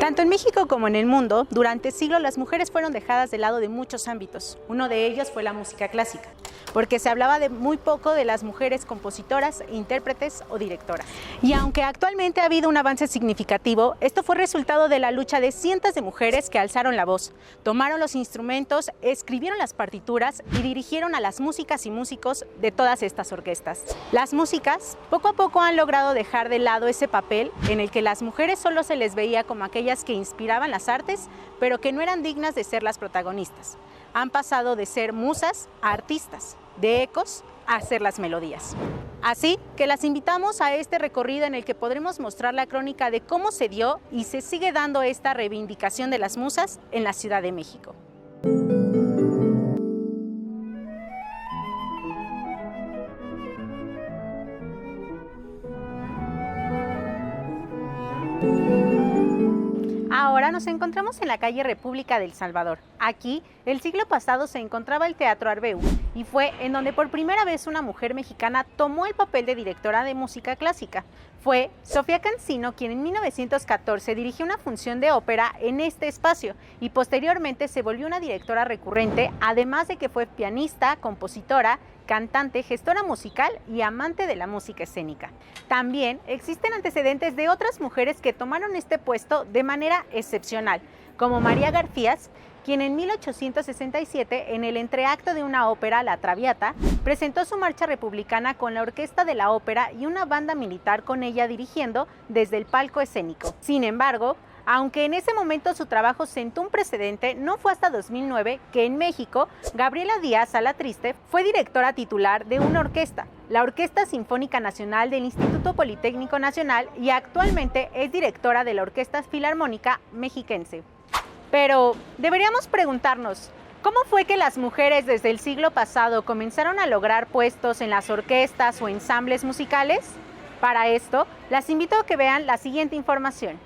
Tanto en México como en el mundo, durante siglos las mujeres fueron dejadas de lado de muchos ámbitos. Uno de ellos fue la música clásica, porque se hablaba de muy poco de las mujeres compositoras, intérpretes o directoras. Y aunque actualmente ha habido un avance significativo, esto fue resultado de la lucha de cientos de mujeres que alzaron la voz, tomaron los instrumentos, escribieron las partituras y dirigieron a las músicas y músicos de todas estas orquestas. Las músicas poco a poco han logrado dejar de lado ese papel en el que las mujeres solo se les veía como aquellas que inspiraban las artes, pero que no eran dignas de ser las protagonistas. Han pasado de ser musas a artistas, de ecos a hacer las melodías. Así que las invitamos a este recorrido en el que podremos mostrar la crónica de cómo se dio y se sigue dando esta reivindicación de las musas en la Ciudad de México. Ahora nos encontramos en la calle República del Salvador. Aquí, el siglo pasado se encontraba el Teatro Arbeu y fue en donde por primera vez una mujer mexicana tomó el papel de directora de música clásica. Fue Sofía Cancino quien en 1914 dirigió una función de ópera en este espacio y posteriormente se volvió una directora recurrente, además de que fue pianista, compositora, cantante, gestora musical y amante de la música escénica. También existen antecedentes de otras mujeres que tomaron este puesto de manera excepcional, como María Garcías, quien en 1867, en el entreacto de una ópera, La Traviata, presentó su marcha republicana con la orquesta de la ópera y una banda militar con ella dirigiendo desde el palco escénico. Sin embargo, aunque en ese momento su trabajo sentó un precedente, no fue hasta 2009 que en México, Gabriela Díaz Alatriste fue directora titular de una orquesta, la Orquesta Sinfónica Nacional del Instituto Politécnico Nacional, y actualmente es directora de la Orquesta Filarmónica Mexiquense. Pero deberíamos preguntarnos, ¿cómo fue que las mujeres desde el siglo pasado comenzaron a lograr puestos en las orquestas o ensambles musicales? Para esto, las invito a que vean la siguiente información.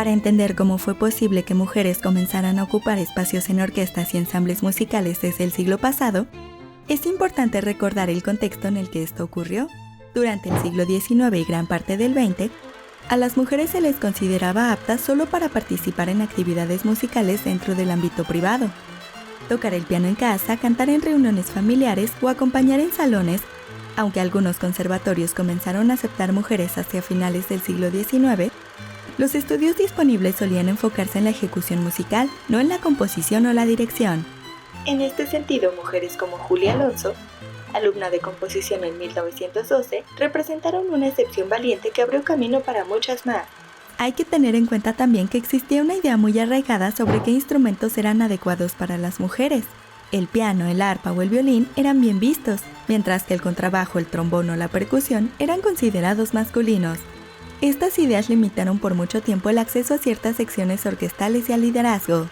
Para entender cómo fue posible que mujeres comenzaran a ocupar espacios en orquestas y ensambles musicales desde el siglo pasado, es importante recordar el contexto en el que esto ocurrió. Durante el siglo XIX y gran parte del XX, a las mujeres se les consideraba aptas solo para participar en actividades musicales dentro del ámbito privado. Tocar el piano en casa, cantar en reuniones familiares o acompañar en salones, aunque algunos conservatorios comenzaron a aceptar mujeres hacia finales del siglo XIX, los estudios disponibles solían enfocarse en la ejecución musical, no en la composición o la dirección. En este sentido, mujeres como Julia Alonso, alumna de composición en 1912, representaron una excepción valiente que abrió camino para muchas más. Hay que tener en cuenta también que existía una idea muy arraigada sobre qué instrumentos eran adecuados para las mujeres. El piano, el arpa o el violín eran bien vistos, mientras que el contrabajo, el trombón o la percusión eran considerados masculinos. Estas ideas limitaron por mucho tiempo el acceso a ciertas secciones orquestales y al liderazgo.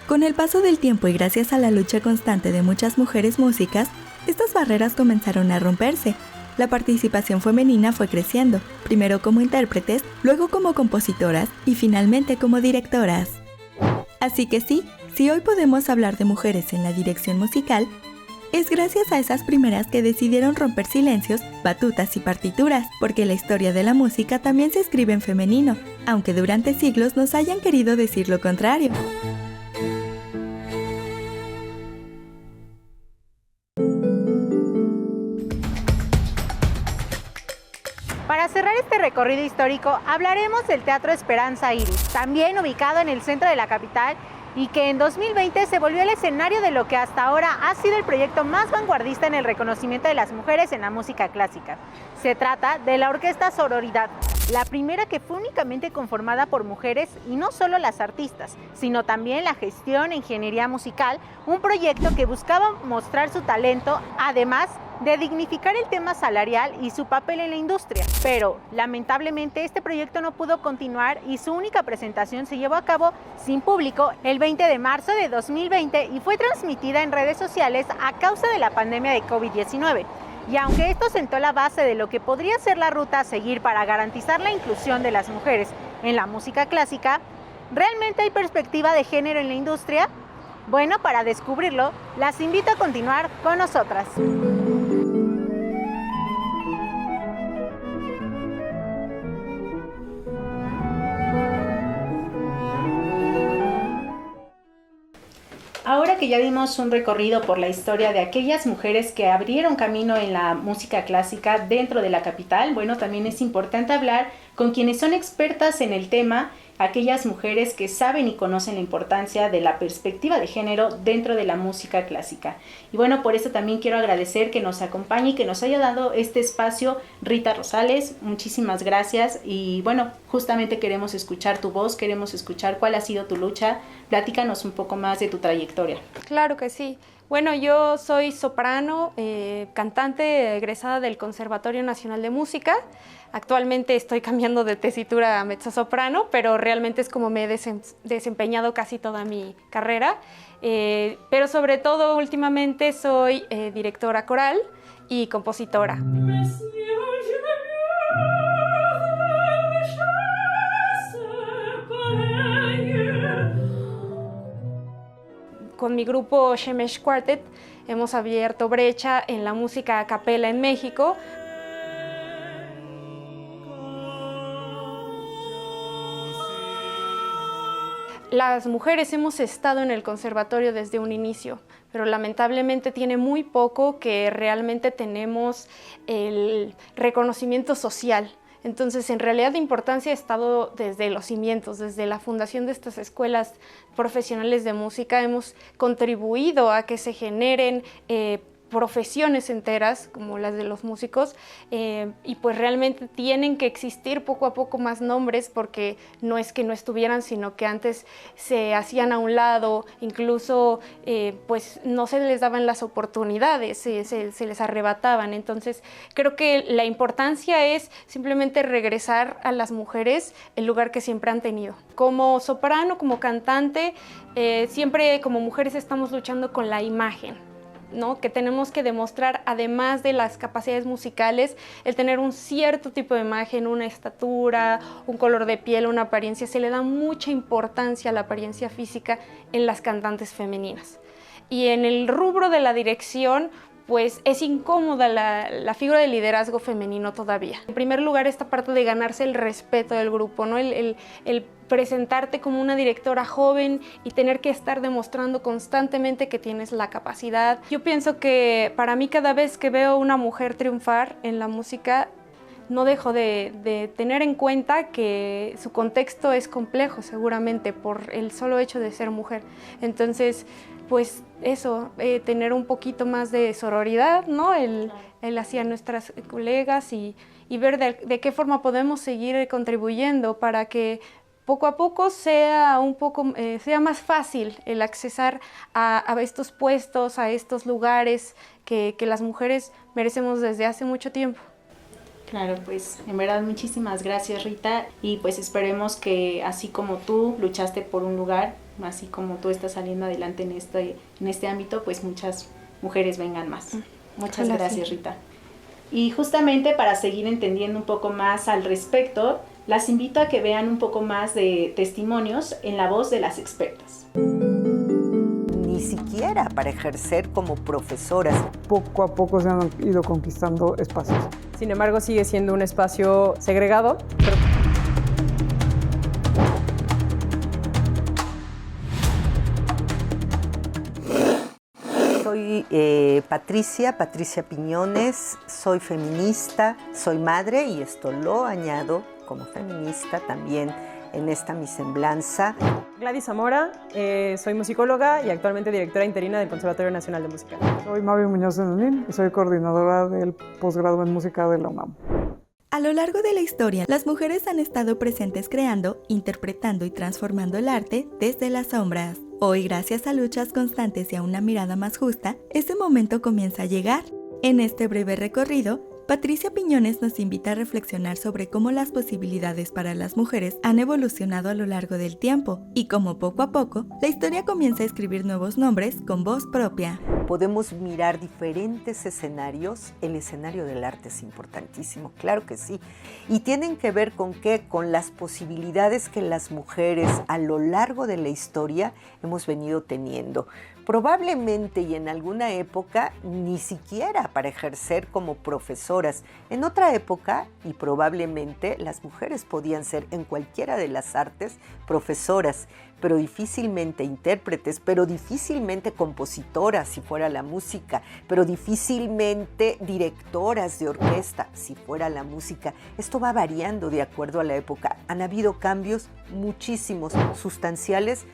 Con el paso del tiempo y gracias a la lucha constante de muchas mujeres músicas, estas barreras comenzaron a romperse. La participación femenina fue creciendo, primero como intérpretes, luego como compositoras y finalmente como directoras. Así que sí, si hoy podemos hablar de mujeres en la dirección musical, es gracias a esas primeras que decidieron romper silencios, batutas y partituras, porque la historia de la música también se escribe en femenino, aunque durante siglos nos hayan querido decir lo contrario. Para cerrar este recorrido histórico, hablaremos del Teatro Esperanza Iris, también ubicado en el centro de la capital y que en 2020 se volvió el escenario de lo que hasta ahora ha sido el proyecto más vanguardista en el reconocimiento de las mujeres en la música clásica. Se trata de la Orquesta Sororidad, la primera que fue únicamente conformada por mujeres y no solo las artistas, sino también la gestión e ingeniería musical, un proyecto que buscaba mostrar su talento, además de dignificar el tema salarial y su papel en la industria. Pero, lamentablemente, este proyecto no pudo continuar y su única presentación se llevó a cabo sin público el 20 de marzo de 2020 y fue transmitida en redes sociales a causa de la pandemia de COVID-19. Y aunque esto sentó la base de lo que podría ser la ruta a seguir para garantizar la inclusión de las mujeres en la música clásica, ¿realmente hay perspectiva de género en la industria? Bueno, para descubrirlo, las invito a continuar con nosotras. Ahora que ya dimos un recorrido por la historia de aquellas mujeres que abrieron camino en la música clásica dentro de la capital, bueno, también es importante hablar con quienes son expertas en el tema, aquellas mujeres que saben y conocen la importancia de la perspectiva de género dentro de la música clásica. Y bueno, por eso también quiero agradecer que nos acompañe y que nos haya dado este espacio Rita Rosales. Muchísimas gracias y bueno, justamente queremos escuchar tu voz, queremos escuchar cuál ha sido tu lucha. Platícanos un poco más de tu trayectoria. Claro que sí. Bueno, yo soy soprano, cantante egresada del Conservatorio Nacional de Música. Actualmente estoy cambiando de tesitura a mezzosoprano, pero realmente es como me he desempeñado casi toda mi carrera. Pero sobre todo últimamente soy directora coral y compositora. Con mi grupo Shemesh Quartet hemos abierto brecha en la música a capela en México. Las mujeres hemos estado en el conservatorio desde un inicio, pero lamentablemente tiene muy poco que realmente tenemos el reconocimiento social. Entonces, en realidad la importancia ha estado desde los cimientos, desde la fundación de estas escuelas profesionales de música. Hemos contribuido a que se generen profesiones enteras como las de los músicos y pues realmente tienen que existir poco a poco más nombres porque no es que no estuvieran, sino que antes se hacían a un lado, incluso pues no se les daban las oportunidades, se les arrebataban. Entonces creo que la importancia es simplemente regresar a las mujeres el lugar que siempre han tenido. Como soprano, como cantante, siempre como mujeres estamos luchando con la imagen, ¿no? Que tenemos que demostrar, además de las capacidades musicales, el tener un cierto tipo de imagen, una estatura, un color de piel, una apariencia. Se le da mucha importancia a la apariencia física en las cantantes femeninas. Y en el rubro de la dirección, pues es incómoda la figura de liderazgo femenino todavía. En primer lugar, esta parte de ganarse el respeto del grupo, ¿no? El presentarte como una directora joven y tener que estar demostrando constantemente que tienes la capacidad. Yo pienso que para mí cada vez que veo una mujer triunfar en la música, no dejo de tener en cuenta que su contexto es complejo seguramente por el solo hecho de ser mujer. Entonces, pues eso, tener un poquito más de sororidad, ¿no? El hacia nuestras colegas y ver de qué forma podemos seguir contribuyendo para que poco a poco sea más fácil el accesar a estos puestos, a estos lugares que las mujeres merecemos desde hace mucho tiempo. Claro, pues en verdad muchísimas gracias, Rita, y pues esperemos que así como tú luchaste por un lugar, así como tú estás saliendo adelante en este ámbito, pues muchas mujeres vengan más. Muchas gracias, Rita. Y justamente para seguir entendiendo un poco más al respecto, las invito a que vean un poco más de testimonios en la voz de las expertas. Ni siquiera para ejercer como profesoras. Poco a poco se han ido conquistando espacios. Sin embargo, sigue siendo un espacio segregado. Soy Patricia Piñones, soy feminista, soy madre y esto lo añado como feminista también en esta mi semblanza. Gladys Zamora, soy musicóloga y actualmente directora interina del Conservatorio Nacional de Música. Soy Mavi Muñoz de Nanín y soy coordinadora del posgrado en música de la UNAM. A lo largo de la historia, las mujeres han estado presentes creando, interpretando y transformando el arte desde las sombras. Hoy, gracias a luchas constantes y a una mirada más justa, ese momento comienza a llegar. En este breve recorrido, Patricia Piñones nos invita a reflexionar sobre cómo las posibilidades para las mujeres han evolucionado a lo largo del tiempo y cómo poco a poco la historia comienza a escribir nuevos nombres con voz propia. Podemos mirar diferentes escenarios. El escenario del arte es importantísimo, claro que sí. Y tienen que ver con qué, con las posibilidades que las mujeres a lo largo de la historia hemos venido teniendo. Probablemente y en alguna época ni siquiera para ejercer como profesoras. En otra época y probablemente las mujeres podían ser en cualquiera de las artes profesoras, pero difícilmente intérpretes, pero difícilmente compositoras si fuera la música, pero difícilmente directoras de orquesta si fuera la música. Esto va variando de acuerdo a la época. Han habido cambios muchísimos, sustanciales,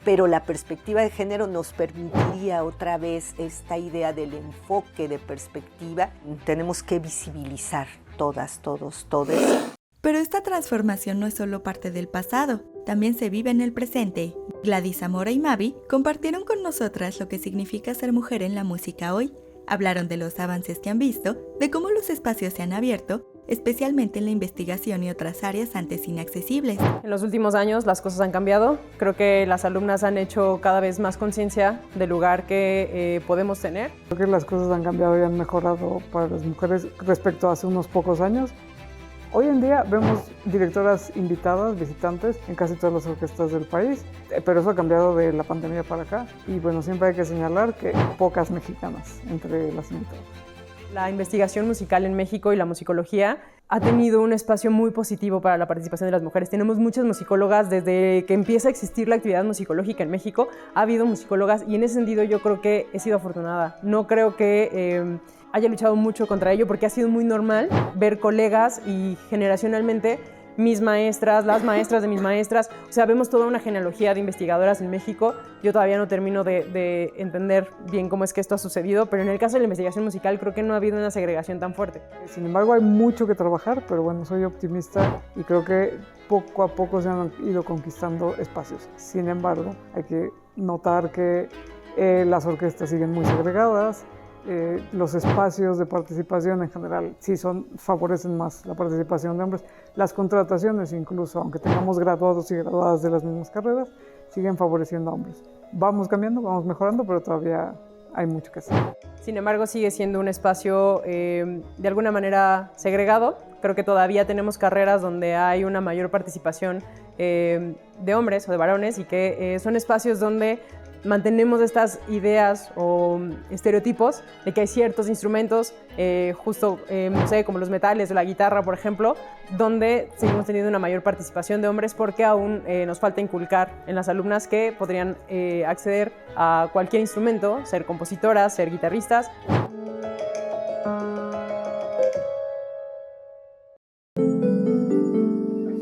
pero la perspectiva de género nos permitiría otra vez esta idea del enfoque de perspectiva. Tenemos que visibilizar todas, todos, todes. Pero esta transformación no es solo parte del pasado, también se vive en el presente. Gladys Zamora y Mavi compartieron con nosotras lo que significa ser mujer en la música hoy. Hablaron de los avances que han visto, de cómo los espacios se han abierto, especialmente en la investigación y otras áreas antes inaccesibles. En los últimos años las cosas han cambiado. Creo que las alumnas han hecho cada vez más conciencia del lugar que podemos tener. Creo que las cosas han cambiado y han mejorado para las mujeres respecto a hace unos pocos años. Hoy en día vemos directoras invitadas, visitantes, en casi todas las orquestas del país, pero eso ha cambiado de la pandemia para acá. Y bueno, siempre hay que señalar que pocas mexicanas entre las invitadas. La investigación musical en México y la musicología ha tenido un espacio muy positivo para la participación de las mujeres. Tenemos muchas musicólogas. Desde que empieza a existir la actividad musicológica en México, ha habido musicólogas y en ese sentido yo creo que he sido afortunada. No creo que haya luchado mucho contra ello porque ha sido muy normal ver colegas y generacionalmente mis maestras, las maestras de mis maestras. O sea, vemos toda una genealogía de investigadoras en México. Yo todavía no termino de entender bien cómo es que esto ha sucedido, pero en el caso de la investigación musical creo que no ha habido una segregación tan fuerte. Sin embargo, hay mucho que trabajar, pero bueno, soy optimista y creo que poco a poco se han ido conquistando espacios. Sin embargo, hay que notar que las orquestas siguen muy segregadas. Los espacios de participación en general sí favorecen más la participación de hombres. Las contrataciones incluso, aunque tengamos graduados y graduadas de las mismas carreras, siguen favoreciendo a hombres. Vamos cambiando, vamos mejorando, pero todavía hay mucho que hacer. Sin embargo, sigue siendo un espacio de alguna manera segregado. Creo que todavía tenemos carreras donde hay una mayor participación de hombres o de varones y que son espacios donde mantenemos estas ideas o estereotipos de que hay ciertos instrumentos, no sé, como los metales o la guitarra, por ejemplo, donde seguimos teniendo una mayor participación de hombres porque aún nos falta inculcar en las alumnas que podrían acceder a cualquier instrumento, ser compositoras, ser guitarristas.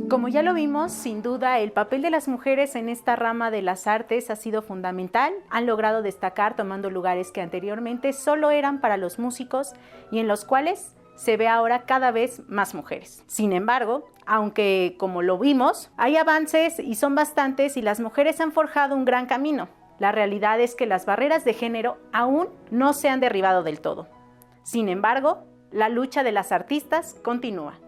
Como ya lo vimos, sin duda el papel de las mujeres en esta rama de las artes ha sido fundamental. Han logrado destacar tomando lugares que anteriormente solo eran para los músicos y en los cuales se ve ahora cada vez más mujeres. Sin embargo, aunque como lo vimos, hay avances y son bastantes y las mujeres han forjado un gran camino. La realidad es que las barreras de género aún no se han derribado del todo. Sin embargo, la lucha de las artistas continúa.